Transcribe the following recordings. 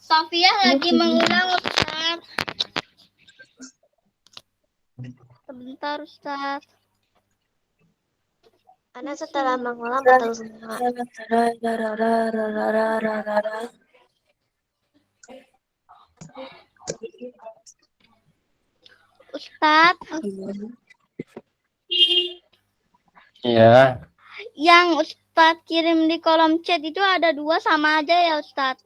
Sofia lagi mengulang, Ustaz. Sebentar, Ustaz. Karena setelah mengulang betul semua. Ustaz, Iya. yang Ustaz kirim di kolom chat itu ada 2 sama aja ya, Ustaz?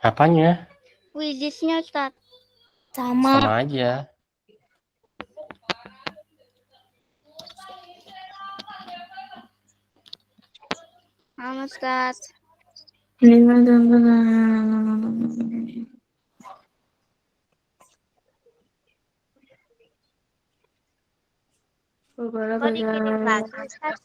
Apanya? Quizisnya, Ustaz. Sama aja. Sama, Ustaz. Kok dikirim lagi, Ustaz?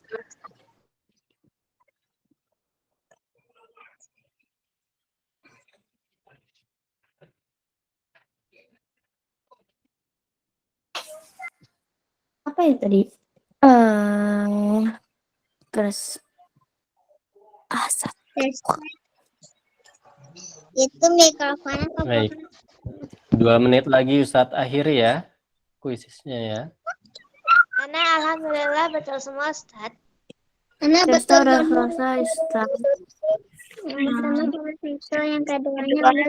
Apa ya tadi? Terus Itu mikrofonnya Baik. 2 menit lagi Ustadz akhiri ya kuisisnya ya. Karena alhamdulillah betul semua, Ustaz. Karena kita udah selesai, Ustaz. Yang pertama cuma siswa, yang keduanya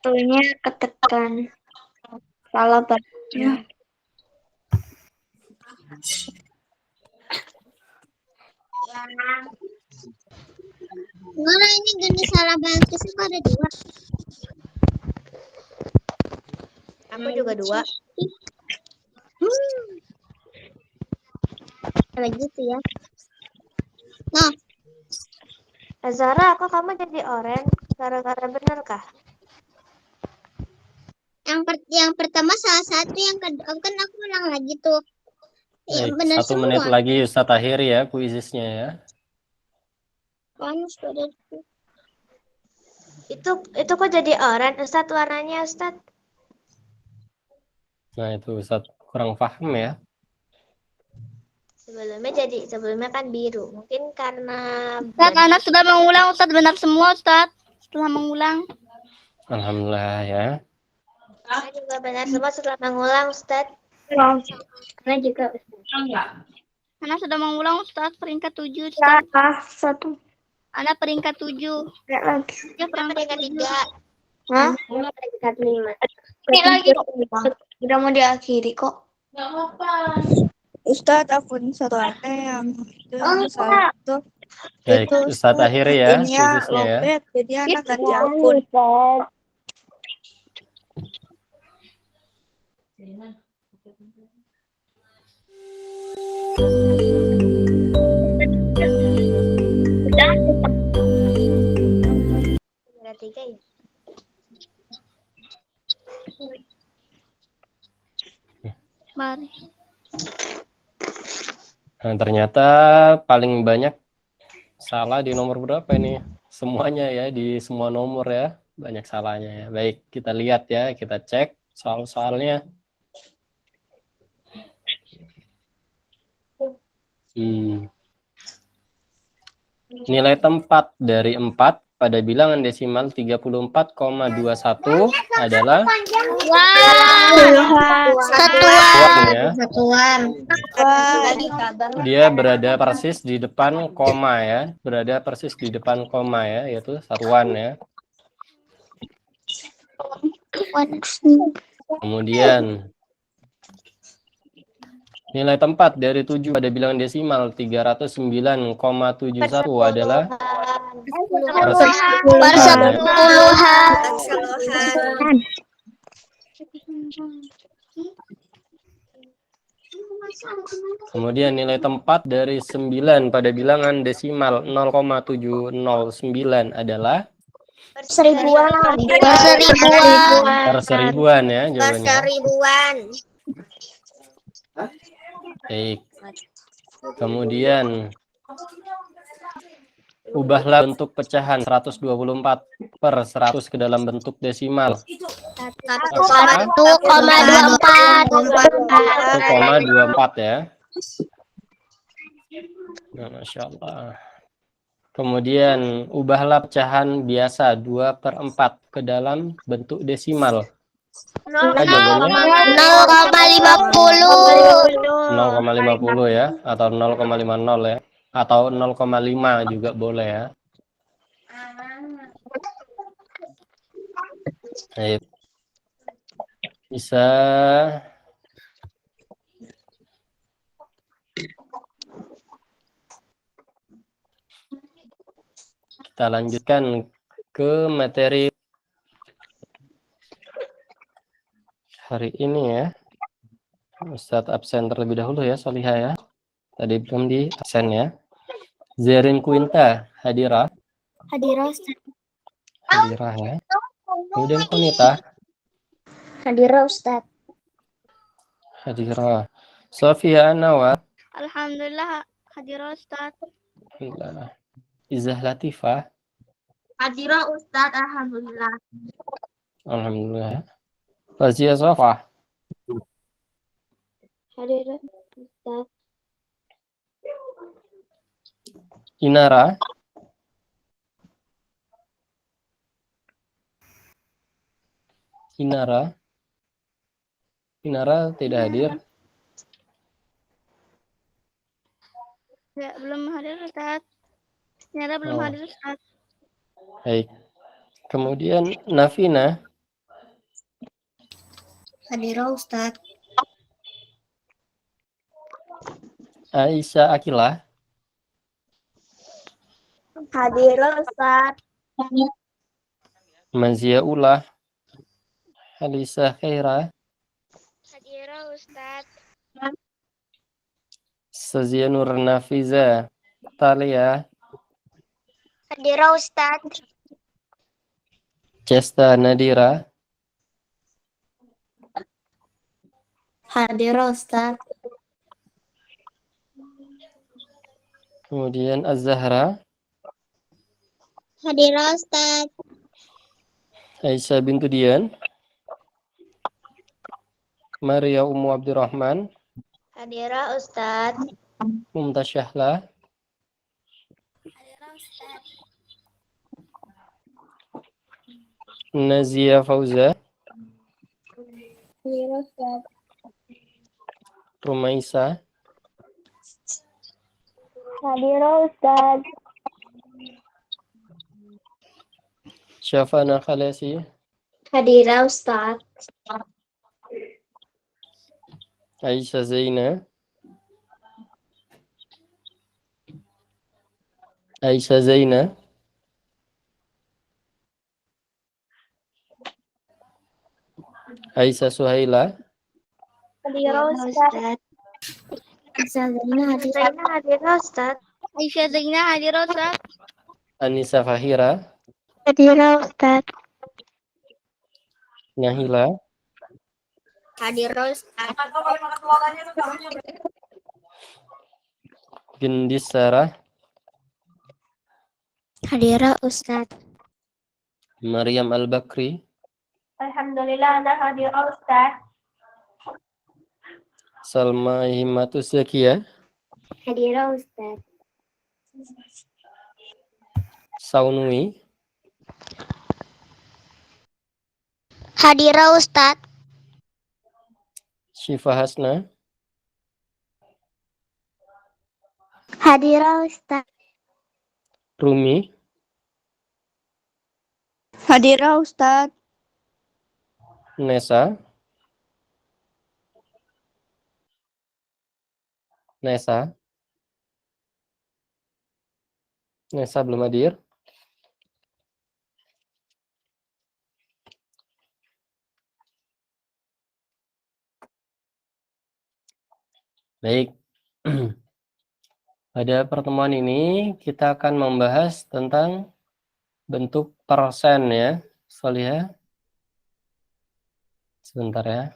Satunya ketekan. Salah baca. Mana ini gini salah bagus kok ada 2. Aku juga 2. Kayak gitu ya. Nah, Zara, kok kamu jadi orange? Gara-gara bener kah? yang pertama salah satu, yang kedua kan aku ulang lagi tuh. Ya, Baik, benar 1 semua. menit lagi Ustadz akhiri ya kuisisnya ya. Panas sudah. Itu kok jadi orange, Ustaz, warnanya, Ustaz? Nah itu Ustadz kurang paham ya. Sebelumnya kan biru. Mungkin karena Ustaz, anak sudah mengulang, Ustaz, benar semua, Ustaz. Setelah mengulang. Alhamdulillah ya. saya juga benar semua setelah mengulang, Ustaz. Karena juga anak sudah mengulang, Ustaz, peringkat 7, Ustaz. Satu. Anak peringkat 7. Lagi. Ya, Peringkat 3. Hah? peringkat 5. Ini lagi. Udah mau diakhiri kok. Nggak apa-apa. Ustadz, akun satu yang itu satu. Baik, Itu Ustadz akhiri ya ininya kuisisnya ya. lobet, jadi anak ganti akun. Peringkat 3 ya? Mari. Nah, ternyata paling banyak salah di nomor berapa ini? Semuanya ya, di semua nomor ya. Banyak salahnya ya. Baik, kita lihat ya, kita cek soal-soalnya. Nilai tempat dari 4 pada bilangan desimal 34,21 adalah Satuan. Dia berada persis di depan koma ya, berada persis di depan koma ya, yaitu satuan ya. Kemudian nilai tempat dari 7 pada bilangan desimal 309,71 adalah Persepuluhan. Kemudian nilai tempat dari 9 pada bilangan desimal 0,709 adalah Perseribuan. perseribuan ya jawabannya. Perseribuan. Baik. Kemudian ubahlah bentuk pecahan 124 per 100 ke dalam bentuk desimal. 1,24 ya. Nah, Masya Allah. Kemudian ubahlah pecahan biasa 2/4 ke dalam bentuk desimal. Apa jawabannya? 0,50 ya, atau 0,50 ya, atau 0,5 juga boleh ya. Baik. Bisa kita lanjutkan ke materi hari ini ya. Ustadz absen terlebih dahulu ya, Solihah ya. Tadi belum di absen ya. Zerin Quinta, hadirah. Hadirah, Ustaz. Hadirah ya. Kemudian Konita, Hadirah Ustaz. hadirah. Sofia Anwar, Alhamdulillah, hadirah, Ustaz. alhamdulillah. Izzah Latifah, Hadirah Ustaz, alhamdulillah. alhamdulillah. Fazia Sofah, Hadirah Ustaz. Inara, Inara tidak hadir. Ya, belum hadir, Ustaz. Ternyata belum Oh. hadir, Ustaz. Baik. Kemudian Nafina, Hadirah Ustaz. Aisyah Akilah, Hadirah Ustaz. Mazia Ulah, Halisa Khaira, Hadirah, Ustaz. Sazia Nur Nafiza, Talia, Hadirah Ustaz. Cesta Nadira, Hadirah Ustaz. kemudian Az-Zahra, Hadirah Ustaz. Aisyah bintu Dian, Maria Ummu Abdurrahman, Hadirah Ustaz. Mumtaz Syahla, Hadirah, Ustaz. Nazia Fauza, Hadirah Ustaz. Rumaisa, Hadirah Ustaz. Syafana Khalasi, Hadirah Ustaz. Aisyah Zaina, Aisyah Zaina, Aisyah Suhaila, Hadirah Ustaz. Aisyah Zaina hadirah Ustaz. Aisyah Zaina, hadirah, Ustaz. Anissa Fahira, Hadirah Ustaz. Nahila, Hadirah Ustaz. Gendis Sarah, Hadirah Ustaz. Maryam Al-Bakri, Alhamdulillah ada hadirah Ustaz. Salma Himmatus Zakia, Hadirah Ustaz. Saunui, Hadirah Ustaz. Syifa Hasna, Hadirah Ustaz. Rumi, Hadirah Ustaz. Nesa, Nesa belum hadir. Baik. Pada pertemuan ini kita akan membahas tentang bentuk persen ya. Solihah. Sebentar ya.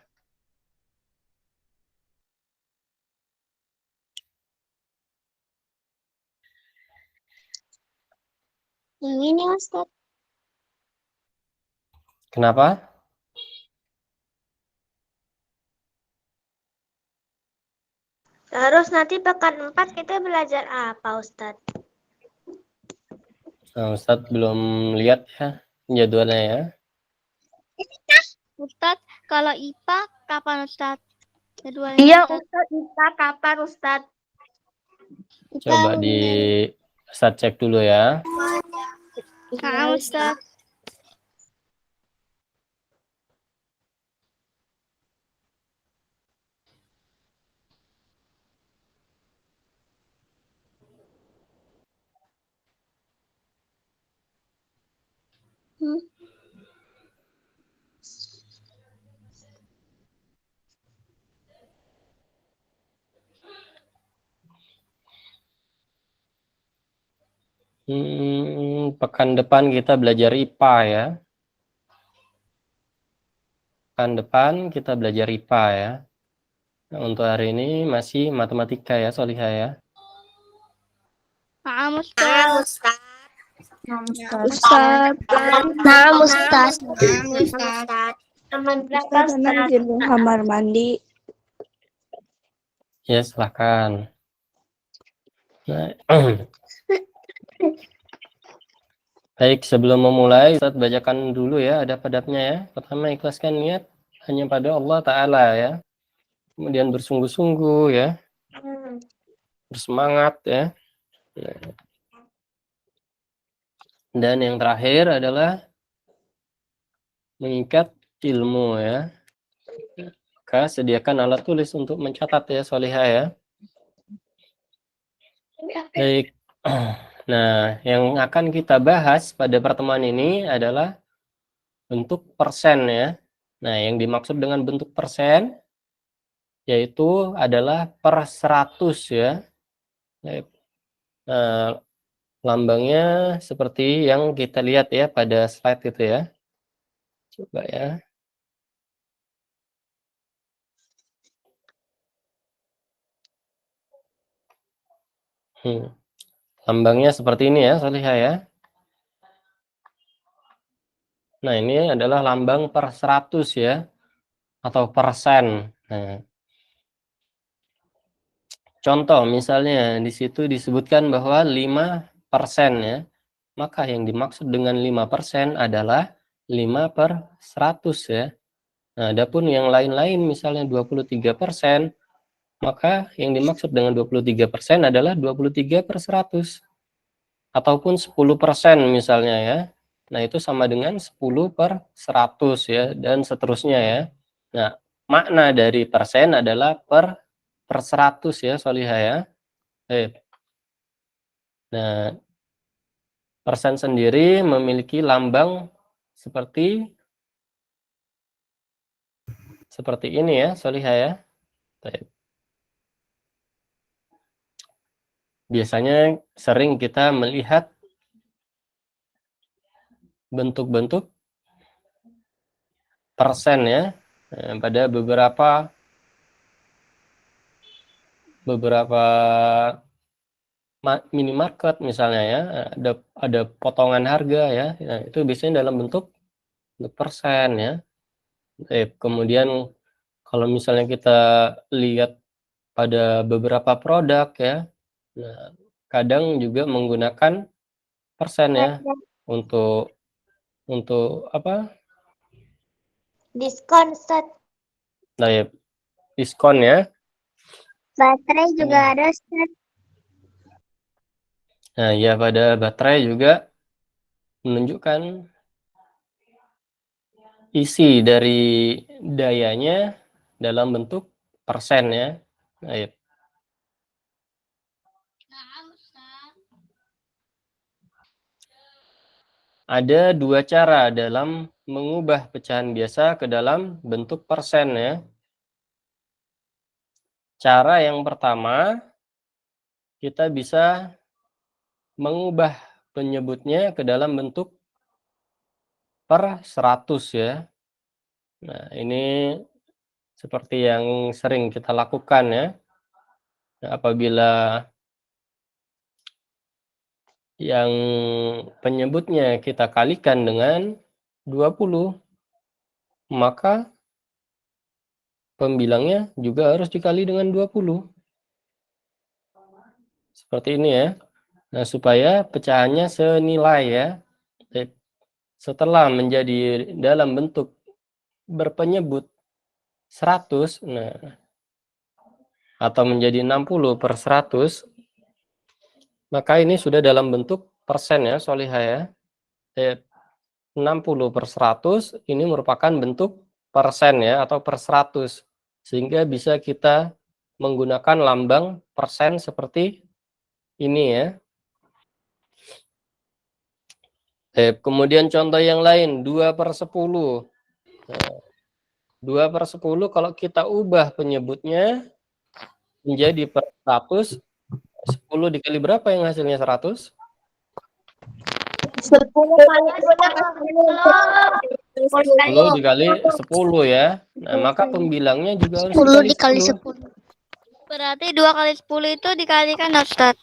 Yang ini Ustaz. Kenapa? Terus nanti pekan 4 kita belajar apa Ustaz? Nah, Ustadz belum lihat ya jadwalnya ya. Ustadz, kalau IPA kapan Ustadz? Jadwalnya Iya, Ustadz. Ustadz, bisa kapan, Ustadz? Coba di Ustadz cek dulu ya. Nah, Ustadz. Pekan depan kita belajar IPA ya. Pekan depan kita belajar IPA ya. Nah, untuk hari ini masih matematika ya, Solihah ya. Nah, Ustadz. Ustaz, Nah, Ustadz. Aman berapa, Ustaz, Nana Ustadz? izin dulu kamar mandi. Ya, silahkan. Nah, baik, sebelum memulai, Ustaz bacakan dulu ya adab-adabnya ya. Pertama, ikhlaskan niat hanya pada Allah Ta'ala ya. Kemudian bersungguh-sungguh ya, bersemangat ya. Dan yang terakhir adalah mengikat ilmu ya. Maka sediakan alat tulis untuk mencatat ya, Solihah ya. Baik. Nah, yang akan kita bahas pada pertemuan ini adalah bentuk persen ya. Nah, yang dimaksud dengan bentuk persen yaitu adalah per 100 ya. Nah, lambangnya seperti yang kita lihat ya pada slide itu ya. Coba ya. Lambangnya seperti ini ya, Solihah ya. Nah, ini adalah lambang per 100 ya, atau persen. Nah, contoh misalnya di situ disebutkan bahwa 5% ya, maka yang dimaksud dengan 5% adalah 5 per 100 ya. Nah, adapun yang lain-lain misalnya 23%, maka yang dimaksud dengan 23% adalah 23 per 100. Ataupun 10% misalnya ya. Nah, itu sama dengan 10 per 100 ya, dan seterusnya ya. Nah, makna dari persen adalah per 100 ya, Solihah ya. Nah, persen sendiri memiliki lambang seperti ini ya, Solihah ya. Biasanya sering kita melihat bentuk-bentuk persen ya, pada beberapa minimarket misalnya ya, ada potongan harga ya. Nah, itu biasanya dalam bentuk persen ya. Kemudian kalau misalnya kita lihat pada beberapa produk ya, nah, kadang juga menggunakan persen ya untuk apa? Diskon, Ustadz. Nah, ya, diskon ya. Baterai juga ada, Ustadz. Nah, ya pada baterai juga menunjukkan isi dari dayanya dalam bentuk persen ya. Nah, ya. Ada dua cara dalam mengubah pecahan biasa ke dalam bentuk persen ya. Cara yang pertama, kita bisa mengubah penyebutnya ke dalam bentuk per 100 ya. Nah, ini seperti yang sering kita lakukan ya. Nah, apabila yang penyebutnya kita kalikan dengan 20, maka pembilangnya juga harus dikali dengan 20. Seperti ini ya. Nah, supaya pecahannya senilai ya. Setelah menjadi dalam bentuk berpenyebut 100, nah, atau menjadi 60/100, maka ini sudah dalam bentuk persen ya, Solihah ya. 60/100 ini merupakan bentuk persen ya, atau per 100. Sehingga bisa kita menggunakan lambang persen seperti ini ya. Kemudian contoh yang lain, 2/10. Nah, 2/10 kalau kita ubah penyebutnya menjadi per 100, 10 dikali berapa yang hasilnya 100? 10 kali 10 dikali 10 ya. Nah, maka pembilangnya juga harus 10 dikali dikali 10. 10. Berarti 2 kali 10 itu dikalikan, Ustaz.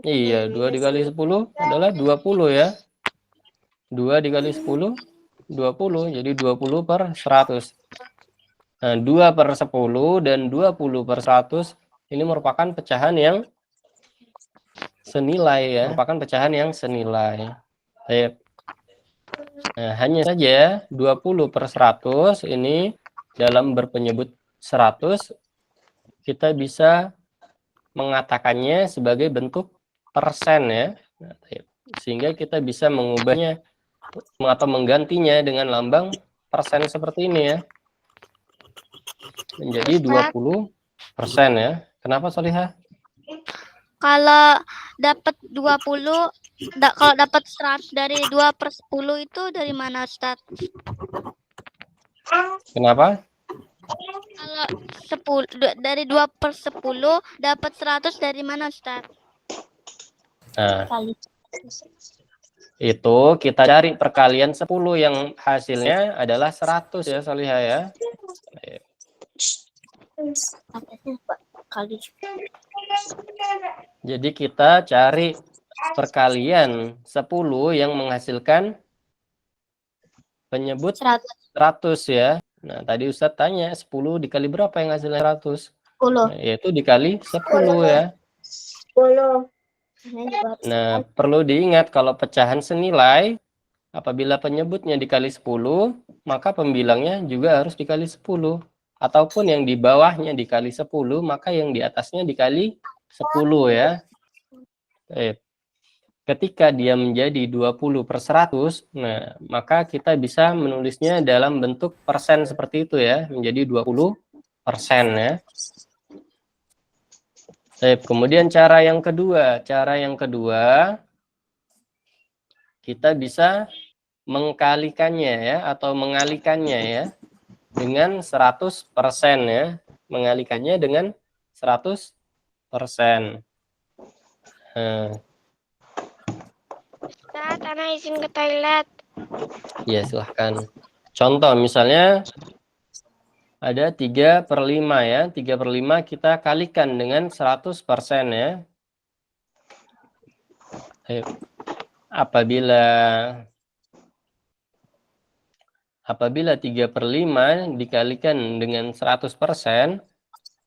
Iya, 2 dikali 10 adalah 20 ya. 2 dikali 10, 20. Jadi 20/100. Nah, 2/10 dan 20/100 ini merupakan pecahan yang senilai ya. Merupakan pecahan yang senilai. Baik. Nah, hanya saja 20/100 ini dalam berpenyebut 100 kita bisa mengatakannya sebagai bentuk persen ya. Nah, sehingga kita bisa mengubahnya atau menggantinya dengan lambang persen seperti ini ya. Menjadi 20% ya. Kenapa, Solihah? Kalau dapat 20, kalau dapat 100 dari 2/10 itu dari mana, Ustaz? Kenapa? Kalau 10 dari 2/10 dapat 100 dari mana, Ustaz? Nah, itu kita cari perkalian 10 yang hasilnya adalah 100 ya, Solihah ya. Jadi kita cari perkalian 10 yang menghasilkan penyebut 100 ya. Nah, tadi Ustadz tanya 10 dikali berapa yang hasilnya 100? 10. Nah, yaitu dikali 10 ya. 10. Nah, perlu diingat kalau pecahan senilai, apabila penyebutnya dikali 10, maka pembilangnya juga harus dikali 10. Ataupun yang di bawahnya dikali 10, maka yang di atasnya dikali 10 ya. Ketika dia menjadi 20/100, nah, maka kita bisa menulisnya dalam bentuk persen seperti itu ya, menjadi 20% ya. Kemudian cara yang kedua kita bisa mengkalikannya ya, atau mengalikannya ya, dengan 100% ya, mengalikannya dengan 100%. Ustaz, Ana izin ke toilet. Ya, silahkan. Contoh misalnya ada 3/5 ya. 3/5 kita kalikan dengan 100% ya. Apabila 3/5 dikalikan dengan 100%,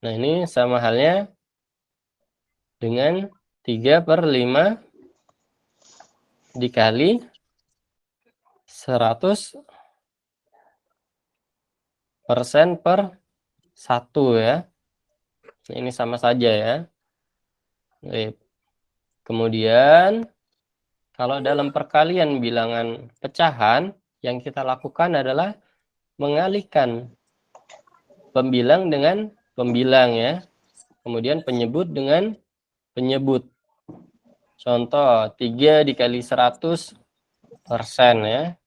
nah ini sama halnya dengan 3/5 dikali 100% per 1 ya. Ini sama saja ya. Kemudian kalau dalam perkalian bilangan pecahan, yang kita lakukan adalah mengalihkan pembilang dengan pembilang ya. Kemudian penyebut dengan penyebut. Contoh 3 dikali 100% ya.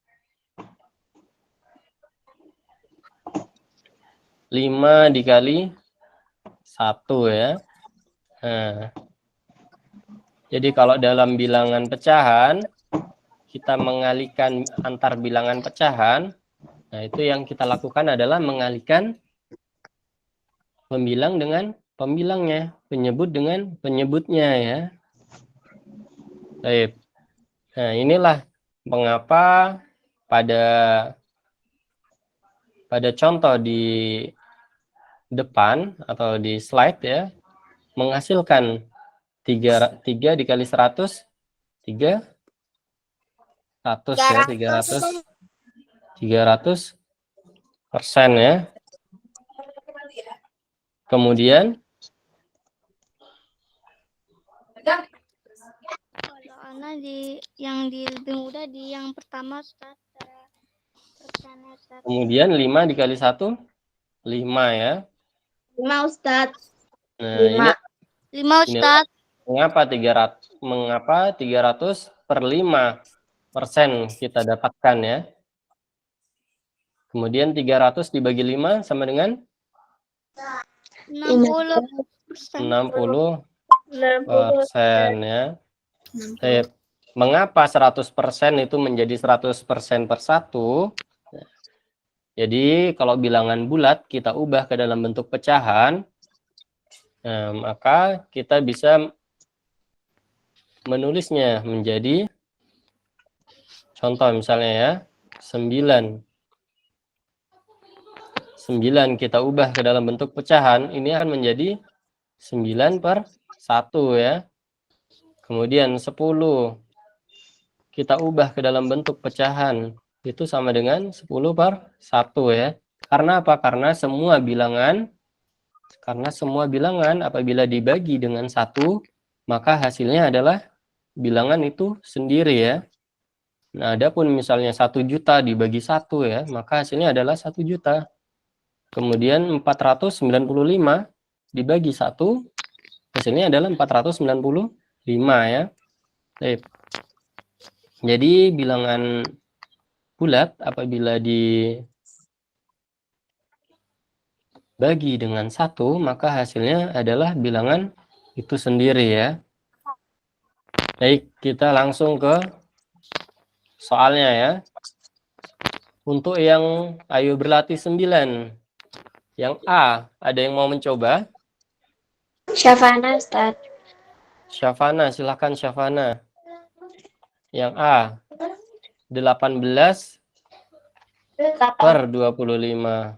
5 dikali 1 ya. Nah, jadi kalau dalam bilangan pecahan, kita mengalihkan antar bilangan pecahan, nah itu yang kita lakukan adalah mengalihkan pembilang dengan pembilangnya, penyebut dengan penyebutnya ya. Baik. Nah, inilah mengapa pada contoh di depan atau di slide ya, menghasilkan 3 dikali 100, 300 ya, 300% ya. Kemudian Kalau Ana yang lebih mudah di yang pertama, Ustaz. Persennya, Ustaz. kemudian 5 dikali 1, 5 ya. 5 Ustaz. Nah, ini 5, Ustaz. mengapa 300 per 5% kita dapatkan ya. Kemudian 300 dibagi 5 sama dengan 60%. 60% ya. Mengapa 100% itu menjadi 100% per 1? Jadi kalau bilangan bulat kita ubah ke dalam bentuk pecahan, maka kita bisa menulisnya menjadi, contoh misalnya ya, 9 kita ubah ke dalam bentuk pecahan, ini akan menjadi 9 per 1 ya. Kemudian 10 kita ubah ke dalam bentuk pecahan, itu sama dengan 10 per 1 ya. Karena apa? Karena semua bilangan apabila dibagi dengan 1, maka hasilnya adalah bilangan itu sendiri ya. Nah, adapun misalnya 1 juta dibagi 1 ya, maka hasilnya adalah 1 juta. Kemudian 495 dibagi 1, hasilnya adalah 495 ya. Jadi bilangan bulat apabila dibagi dengan 1, maka hasilnya adalah bilangan itu sendiri ya. Baik, kita langsung ke soalnya ya. Untuk yang ayo berlatih 9, yang A, ada yang mau mencoba? Syafana Ustaz. Syafana, silakan Syafana. Yang A, 18 per 25.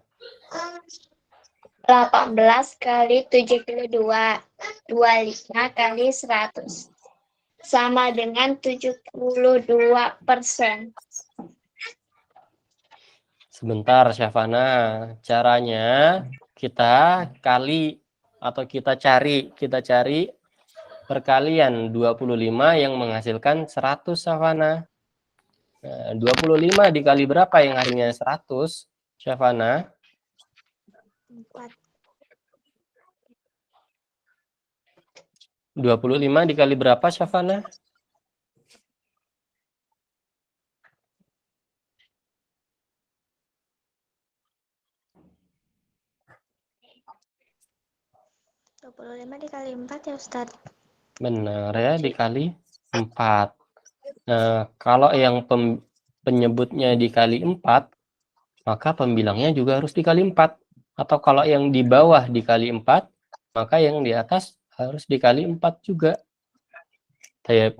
18 kali 72. 25 kali 100. Sama dengan 72%. Sebentar Syafana, caranya kita kali atau kita cari perkalian 25 yang menghasilkan 100 Syafana. Nah, 25 dikali berapa yang harinya 100 Syafana? 4. 25 dikali berapa Syafana? 25 dikali 4 ya Ustaz. Benar ya, dikali 4. Nah, kalau yang penyebutnya dikali 4, maka pembilangnya juga harus dikali 4. Atau kalau yang di bawah dikali 4, maka yang di atas harus dikali 4 juga. 18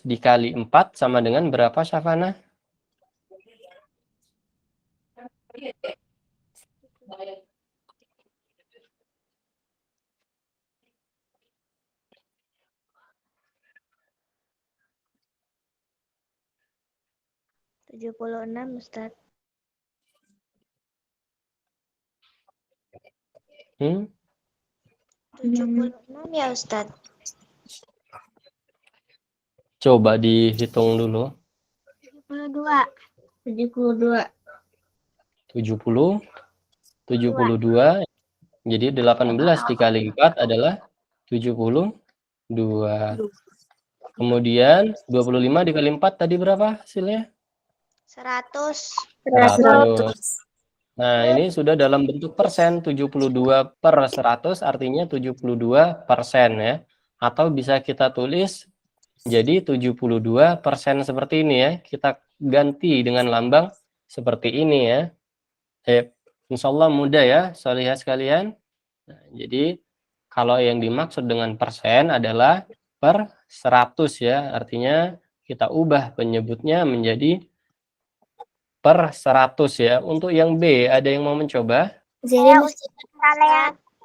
dikali 4 sama dengan berapa Syafana? Tujuh 76 Ustaz. 76 ya Ustaz. Coba dihitung dulu. 72. 72. Jadi 18 dikali 4 adalah 72. Kemudian 25 dikali 4 tadi berapa hasilnya? 100. 100. Nah, ini sudah dalam bentuk persen, 72 per 100 artinya 72% ya. Atau bisa kita tulis jadi 72% seperti ini ya. Kita ganti dengan lambang seperti ini ya. Insya Allah mudah ya, solihah sekalian. Nah, jadi kalau yang dimaksud dengan persen adalah per 100 ya. Artinya kita ubah penyebutnya menjadi per 100 ya. Untuk yang B, ada yang mau mencoba? Jadi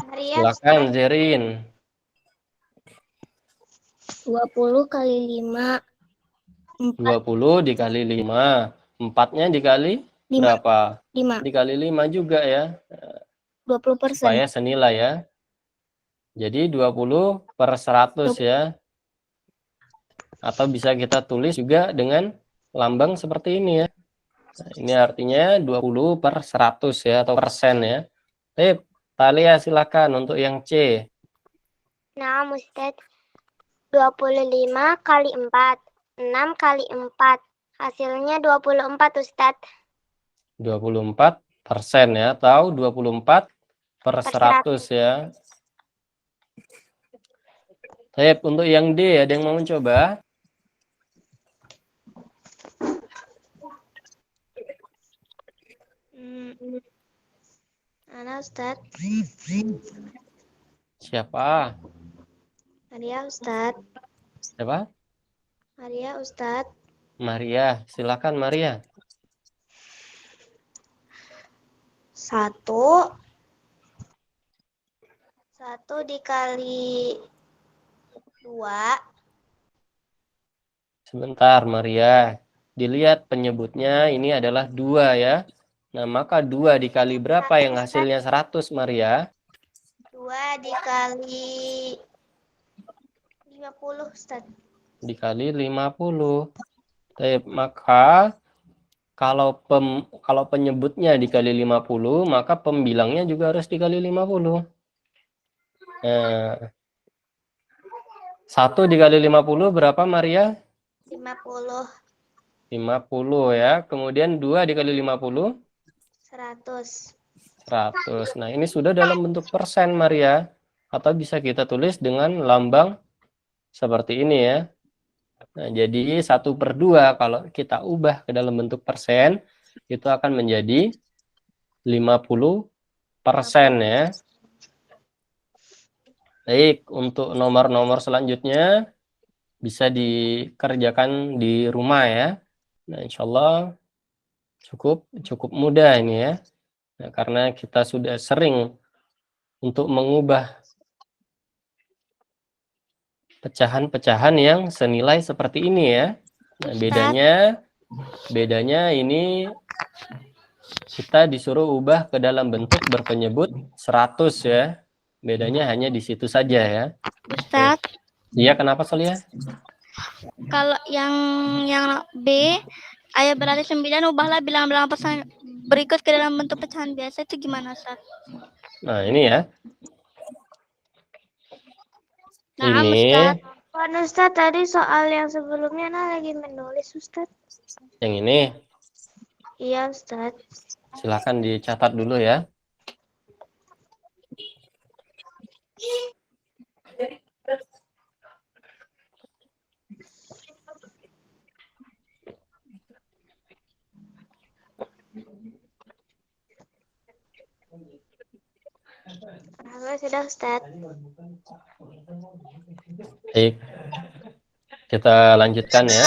Maria, Silakan Zerin. 20 kali 5. 20 dikali 5. 4-nya dikali 5. berapa? 5. Dikali 5 juga ya. 20%. Supaya senilai ya. Jadi 20 per 100 ya. Atau bisa kita tulis juga dengan lambang seperti ini ya. Nah, ini artinya 20 per 100 ya, atau persen ya. Baik, Talia silakan untuk yang C. Nah, Ustaz. 25 kali 4. 6 kali 4. Hasilnya 24, Ustaz. 24% ya, atau 24 per 100 ya. Baik, untuk yang D ada yang mau mencoba? Mana, Ustaz? Siapa? Maria, Ustaz. Siapa? Maria, Ustaz. Maria, silakan Maria. 1 dikali 2. Sebentar Maria. Dilihat penyebutnya ini adalah 2 ya. Nah, maka 2 dikali berapa yang hasilnya 100 Maria? 2 dikali 50, Ustaz. Dikali 50. Maka kalau penyebutnya dikali 50, maka pembilangnya juga harus dikali 50. Nah, 1 dikali 50 berapa Maria? 50. 50 ya. Kemudian 2 dikali 50? 100. 100. Nah, ini sudah dalam bentuk persen Maria. Atau bisa kita tulis dengan lambang seperti ini ya. Nah, jadi 1/2 kalau kita ubah ke dalam bentuk persen, itu akan menjadi 50% ya. Baik, untuk nomor-nomor selanjutnya bisa dikerjakan di rumah ya. Nah, insya Allah cukup mudah ini ya. Nah, karena kita sudah sering untuk mengubah pecahan-pecahan yang senilai seperti ini ya. Nah, bedanya ini kita disuruh ubah ke dalam bentuk berpenyebut 100 ya. Bedanya hanya di situ saja ya. Ustaz, Iya, kenapa Solia? kalau yang B, ayat berarti 9, ubahlah bilang-bilang pesan berikut ke dalam bentuk pecahan biasa, itu gimana, Ustaz? Nah, ini ya. Nah, Ini Ustaz. Kan Ustaz tadi soal yang sebelumnya lagi menulis, Ustaz. yang ini. Iya, Ustaz. Silahkan dicatat dulu ya. Sudah, Ustaz. Baik. Kita lanjutkan ya.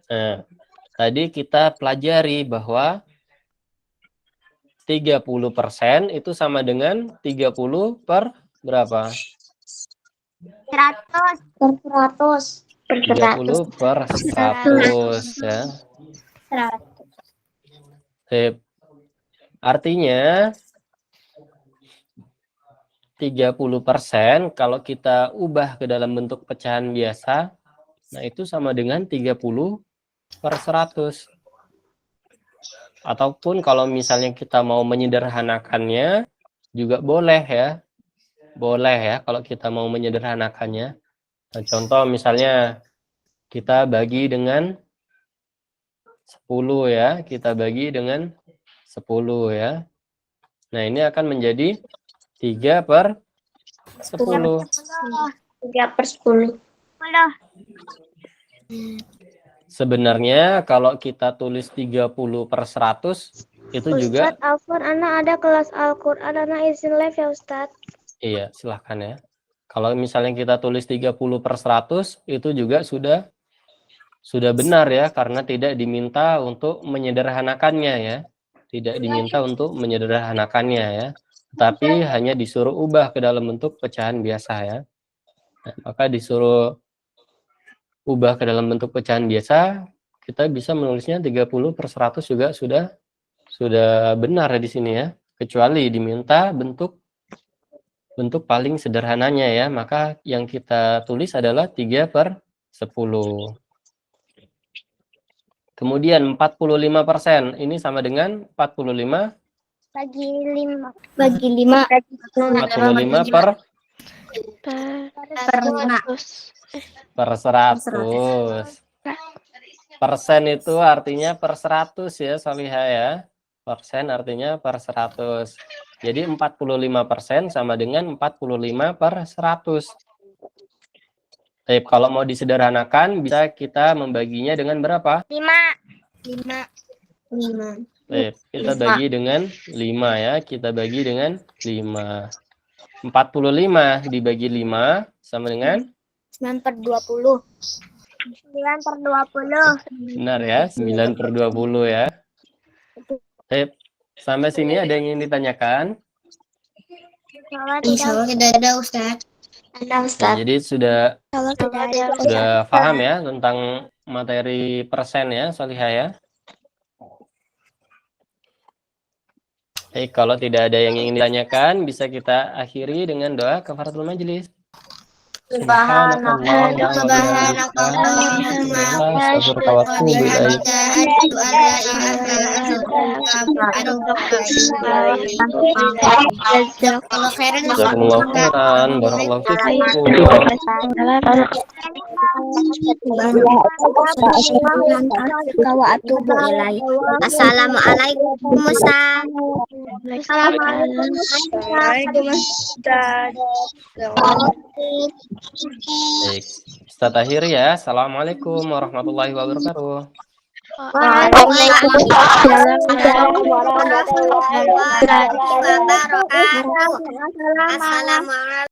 Nah, tadi kita pelajari bahwa 30% itu sama dengan 30 per berapa? 100 per 100. 30 per 100 ya. 100. Artinya 30% kalau kita ubah ke dalam bentuk pecahan biasa, nah itu sama dengan 30 per 100. Ataupun kalau misalnya kita mau menyederhanakannya juga boleh ya. Boleh ya kalau kita mau menyederhanakannya. Nah, contoh misalnya kita bagi dengan 10 ya, kita bagi dengan 10 ya. Nah, ini akan menjadi 3 per 10. 3 per 10. Sebenarnya kalau kita tulis 30 per 100 itu juga. Ustaz, Alfon, anak ada kelas Al-Quran, anak izin live ya, Ustaz. Iya, silahkan ya. Kalau misalnya kita tulis 30 per 100 itu juga sudah benar ya, karena tidak diminta untuk menyederhanakannya ya. Tidak diminta untuk menyederhanakannya ya. tapi hanya disuruh ubah ke dalam bentuk pecahan biasa ya. Nah, maka disuruh ubah ke dalam bentuk pecahan biasa, kita bisa menulisnya 30/100 juga sudah benar di sini ya. Kecuali diminta bentuk paling sederhananya ya, maka yang kita tulis adalah 3/10. Kemudian 45%, ini sama dengan 45 Bagi 5. Bagi 5. 45 per 100. Persen itu artinya per 100 ya, Solihah ya. Persen artinya per 100. Jadi 45% sama dengan 45/100. Kalau mau disederhanakan, bisa kita membaginya dengan berapa? 5. Kita bagi dengan 5 ya. Kita bagi dengan 5. 45 dibagi 5 sama dengan 9/20. 9/20. Benar ya, 9/20 ya. Sampai sini ada yang ingin ditanyakan? Insya Allah tidak ada, Ustaz. Ada, Ustaz. Jadi sudah Tidak ada. paham ya tentang materi persen ya, Solihah ya. Kalau tidak ada yang ingin ditanyakan, bisa kita akhiri dengan doa kafaratul majelis. Subhanallah Assalamualaikum Ustaz. Baik, Ustaz akhir ya. Assalamualaikum warahmatullahi wabarakatuh. Waalaikumsalam warahmatullahi wabarakatuh. Assalamualaikum.